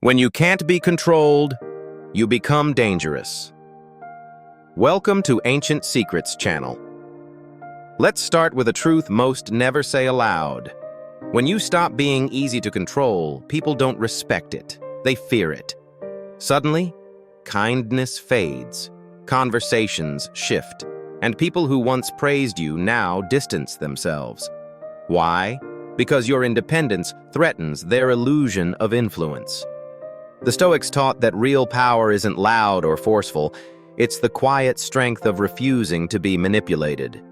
When you can't be controlled, you become dangerous. Welcome to Ancient Secrets channel. Let's start with a truth most never say aloud. When you stop being easy to control, people don't respect it. They fear it. Suddenly, kindness fades, conversations shift, and people who once praised you now distance themselves. Why? Because your independence threatens their illusion of influence. The Stoics taught that real power isn't loud or forceful, it's the quiet strength of refusing to be manipulated.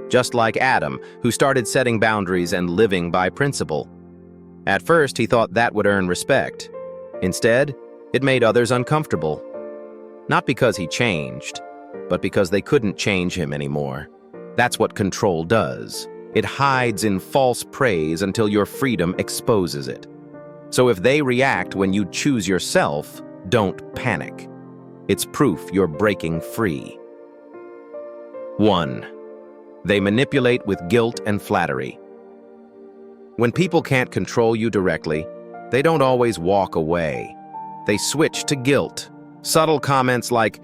Just like Adam, who started setting boundaries and living by principle. At first, he thought that would earn respect. Instead, it made others uncomfortable. Not because he changed, but because they couldn't change him anymore. That's what control does. It hides in false praise until your freedom exposes it. So if they react when you choose yourself, don't panic. It's proof you're breaking free. 1. They manipulate with guilt and flattery. When people can't control you directly, they don't always walk away. They switch to guilt. Subtle comments like,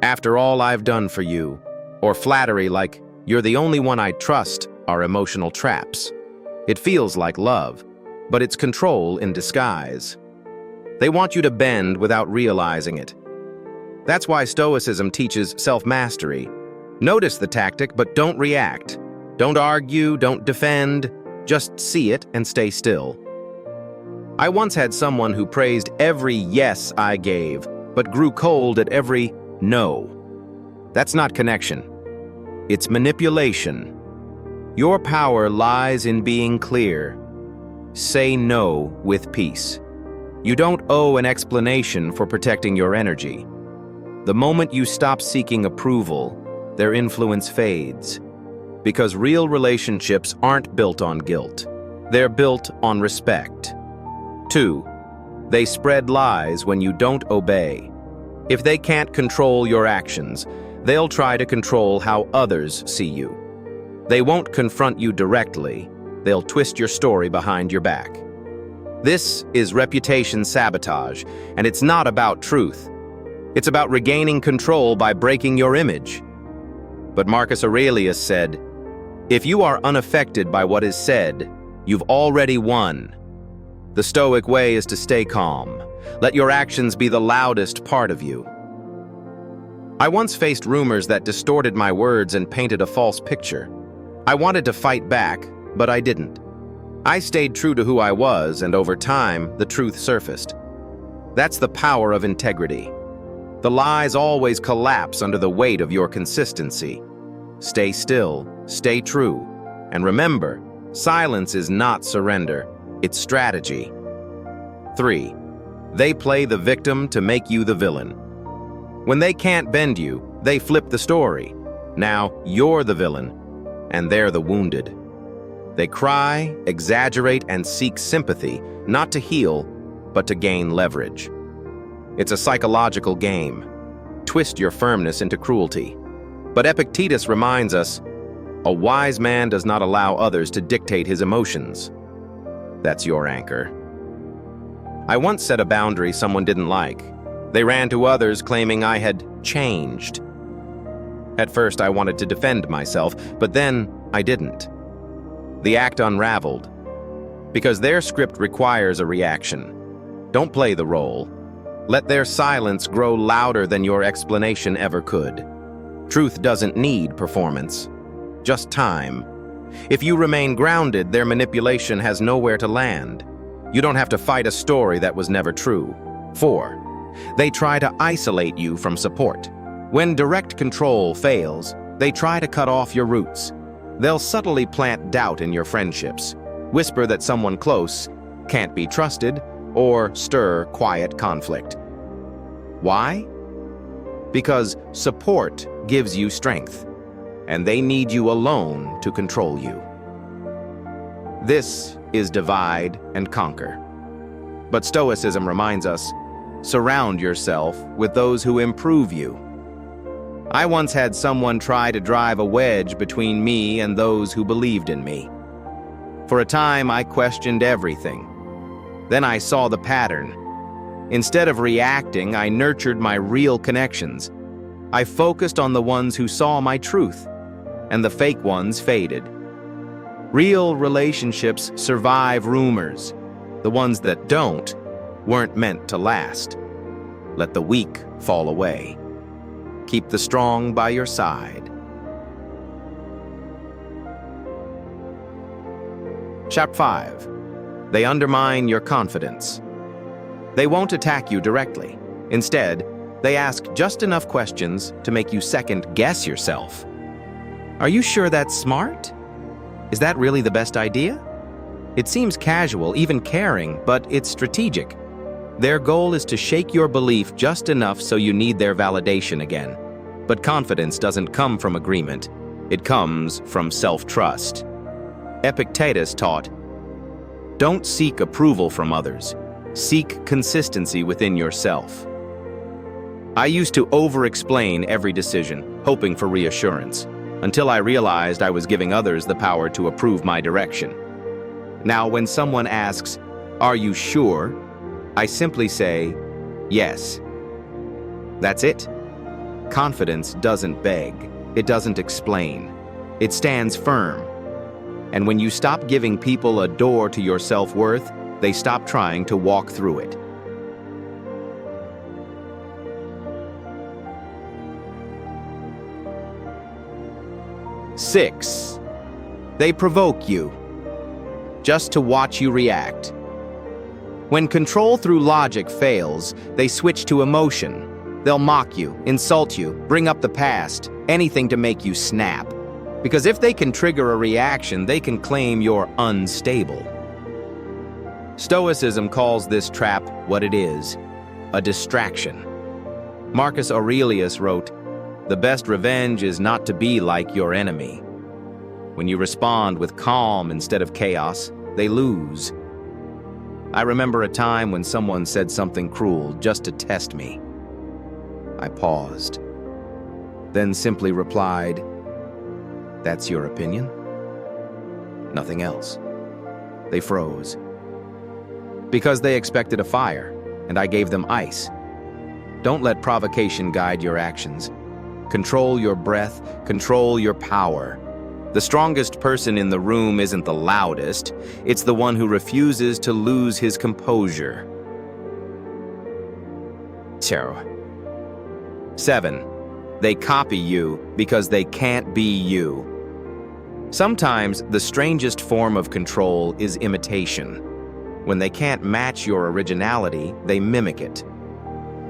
"After all I've done for you," or flattery like, "You're the only one I trust," are emotional traps. It feels like love, but it's control in disguise. They want you to bend without realizing it. That's why Stoicism teaches self-mastery. Notice the tactic, but don't react. Don't argue, don't defend, just see it and stay still. I once had someone who praised every yes I gave, but grew cold at every no. That's not connection. It's manipulation. Your power lies in being clear. Say no with peace. You don't owe an explanation for protecting your energy. The moment you stop seeking approval, their influence fades. Because real relationships aren't built on guilt. They're built on respect. 2. They spread lies when you don't obey. If they can't control your actions, they'll try to control how others see you. They won't confront you directly. They'll twist your story behind your back. This is reputation sabotage, and it's not about truth. It's about regaining control by breaking your image. But Marcus Aurelius said, "If you are unaffected by what is said, you've already won." The Stoic way is to stay calm. Let your actions be the loudest part of you. I once faced rumors that distorted my words and painted a false picture. I wanted to fight back, but I didn't. I stayed true to who I was, and over time, the truth surfaced. That's the power of integrity. The lies always collapse under the weight of your consistency. Stay still, stay true, and remember, silence is not surrender, it's strategy. 3. They play the victim to make you the villain. When they can't bend you, they flip the story. Now you're the villain, and they're the wounded. They cry, exaggerate, and seek sympathy, not to heal, but to gain leverage. It's a psychological game. Twist your firmness into cruelty. But Epictetus reminds us, a wise man does not allow others to dictate his emotions. That's your anchor. I once set a boundary someone didn't like. They ran to others claiming I had changed. At first, I wanted to defend myself, but then I didn't. The act unraveled. Because their script requires a reaction. Don't play the role. Let their silence grow louder than your explanation ever could. Truth doesn't need performance, just time. If you remain grounded, their manipulation has nowhere to land. You don't have to fight a story that was never true. 4. They try to isolate you from support. When direct control fails, they try to cut off your roots. They'll subtly plant doubt in your friendships, whisper that someone close can't be trusted, or stir quiet conflict. Why? Because support gives you strength, and they need you alone to control you. This is divide and conquer. But Stoicism reminds us, surround yourself with those who improve you. I once had someone try to drive a wedge between me and those who believed in me. For a time, I questioned everything. Then I saw the pattern. Instead of reacting, I nurtured my real connections. I focused on the ones who saw my truth, and the fake ones faded. Real relationships survive rumors. The ones that don't weren't meant to last. Let the weak fall away. Keep the strong by your side. Chapter 5. They undermine your confidence. They won't attack you directly. Instead, they ask just enough questions to make you second-guess yourself. Are you sure that's smart? Is that really the best idea? It seems casual, even caring, but it's strategic. Their goal is to shake your belief just enough so you need their validation again. But confidence doesn't come from agreement. It comes from self-trust. Epictetus taught, "Don't seek approval from others. Seek consistency within yourself." I used to over-explain every decision, hoping for reassurance, until I realized I was giving others the power to approve my direction. Now, when someone asks, "Are you sure?" I simply say, "Yes." That's it. Confidence doesn't beg. It doesn't explain. It stands firm. And when you stop giving people a door to your self-worth, they stop trying to walk through it. Six, they provoke you, just to watch you react. When control through logic fails, they switch to emotion. They'll mock you, insult you, bring up the past, anything to make you snap. Because if they can trigger a reaction, they can claim you're unstable. Stoicism calls this trap what it is, a distraction. Marcus Aurelius wrote, "The best revenge is not to be like your enemy." When you respond with calm instead of chaos, they lose. I remember a time when someone said something cruel just to test me. I paused, then simply replied, "That's your opinion?" Nothing else. They froze. Because they expected a fire, and I gave them ice. Don't let provocation guide your actions. Control your breath, control your power. The strongest person in the room isn't the loudest, it's the one who refuses to lose his composure. 7. They copy you because they can't be you. Sometimes the strangest form of control is imitation. When they can't match your originality, they mimic it.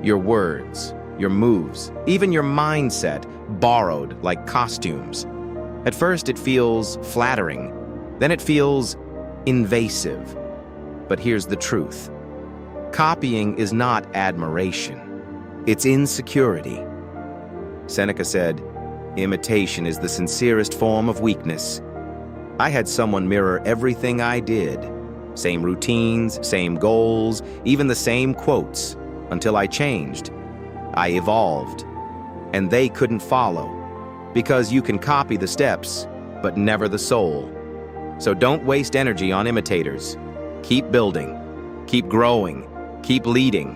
Your words, your moves, even your mindset, borrowed like costumes. At first it feels flattering, then it feels invasive. But here's the truth. Copying is not admiration. It's insecurity. Seneca said, "Imitation is the sincerest form of weakness." I had someone mirror everything I did. Same routines, same goals, even the same quotes, until I changed. I evolved. And they couldn't follow. Because you can copy the steps, but never the soul. So don't waste energy on imitators. Keep building, keep growing, keep leading.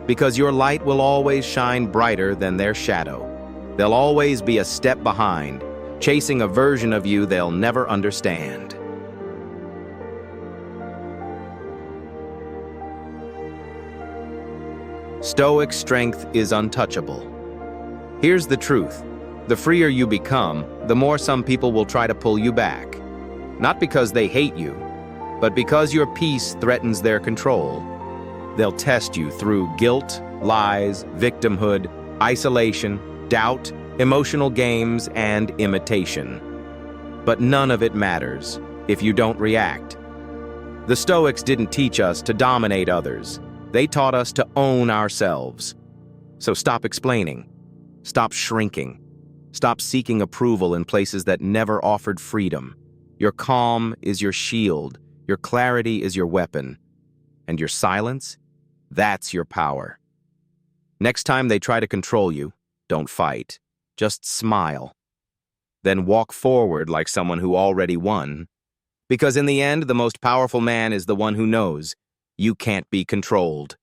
Because your light will always shine brighter than their shadow. They'll always be a step behind, chasing a version of you they'll never understand. Stoic strength is untouchable. Here's the truth. The freer you become, the more some people will try to pull you back. Not because they hate you, but because your peace threatens their control. They'll test you through guilt, lies, victimhood, isolation, doubt, emotional games, and imitation. But none of it matters if you don't react. The Stoics didn't teach us to dominate others. They taught us to own ourselves. So stop explaining. Stop shrinking. Stop seeking approval in places that never offered freedom. Your calm is your shield. Your clarity is your weapon. And your silence? That's your power. Next time they try to control you, don't fight. Just smile. Then walk forward like someone who already won. Because in the end, the most powerful man is the one who knows you can't be controlled.